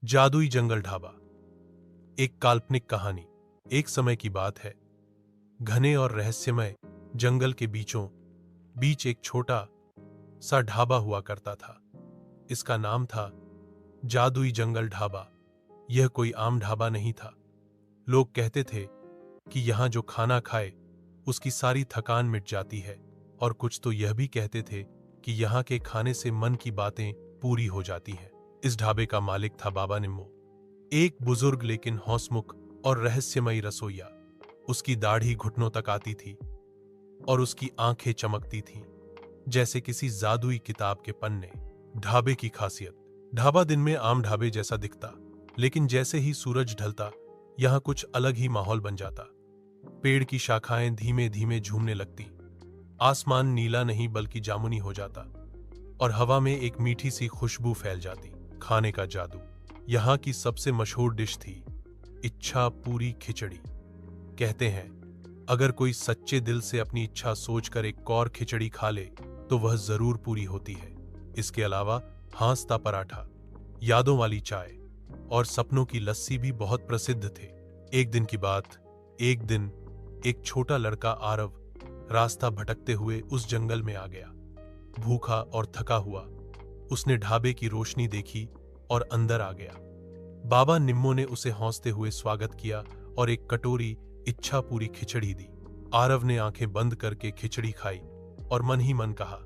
जादुई जंगल ढाबा। एक काल्पनिक कहानी। एक समय की बात है, घने और रहस्यमय जंगल के बीचों बीच एक छोटा सा ढाबा हुआ करता था। इसका नाम था जादुई जंगल ढाबा। यह कोई आम ढाबा नहीं था। लोग कहते थे कि यहां जो खाना खाए उसकी सारी थकान मिट जाती है, और कुछ तो यह भी कहते थे कि यहां के खाने से मन की बातें पूरी हो जाती हैं। इस ढाबे का मालिक था बाबा निम्मो, एक बुजुर्ग लेकिन हौसमुख और रहस्यमयी रसोइया। उसकी दाढ़ी घुटनों तक आती थी और उसकी आंखें चमकती थीं जैसे किसी जादुई किताब के पन्ने। ढाबे की खासियत। ढाबा दिन में आम ढाबे जैसा दिखता, लेकिन जैसे ही सूरज ढलता यहां कुछ अलग ही माहौल बन जाता। पेड़ की शाखाएं धीमे धीमे झूमने लगती, आसमान नीला नहीं बल्कि जामुनी हो जाता, और हवा में एक मीठी सी खुशबू फैल जाती। खाने का जादू। यहाँ की सबसे मशहूर डिश थी इच्छा पूरी खिचड़ी। कहते हैं अगर कोई सच्चे दिल से अपनी इच्छा सोचकर एक कौर खिचड़ी खा ले तो वह जरूर पूरी होती है। इसके अलावा हांसता पराठा, यादों वाली चाय और सपनों की लस्सी भी बहुत प्रसिद्ध थे। एक दिन की बात, एक दिन एक छोटा लड़का आरव रास्ता भटकते हुए उस जंगल में आ गया। भूखा और थका हुआ उसने ढाबे की रोशनी देखी और अंदर आ गया। बाबा निम्मो ने उसे हौंसते हुए स्वागत किया और एक कटोरी इच्छा पूरी खिचड़ी दी। आरव ने आंखें बंद करके खिचड़ी खाई और मन ही मन कहा,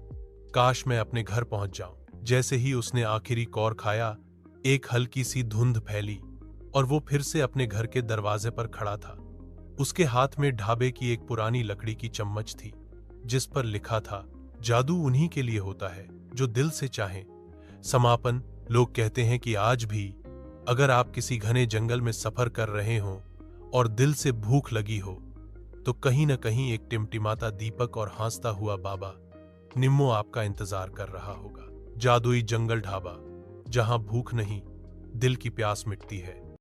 काश मैं अपने घर पहुंच जाऊं। जैसे ही उसने आखिरी कौर खाया, एक हल्की सी धुंध फैली और वो फिर से अपने घर के दरवाजे पर खड़ा था। उसके हाथ में ढाबे की एक पुरानी लकड़ी की चम्मच थी जिस पर लिखा था, जादू उन्हीं के लिए होता है जो दिल से चाहें। समापन। लोग कहते हैं कि आज भी अगर आप किसी घने जंगल में सफर कर रहे हो और दिल से भूख लगी हो, तो कहीं न कहीं एक टिमटिमाता दीपक और हंसता हुआ बाबा निम्मो आपका इंतजार कर रहा होगा। जादुई जंगल ढाबा, जहां भूख नहीं, दिल की प्यास मिटती है।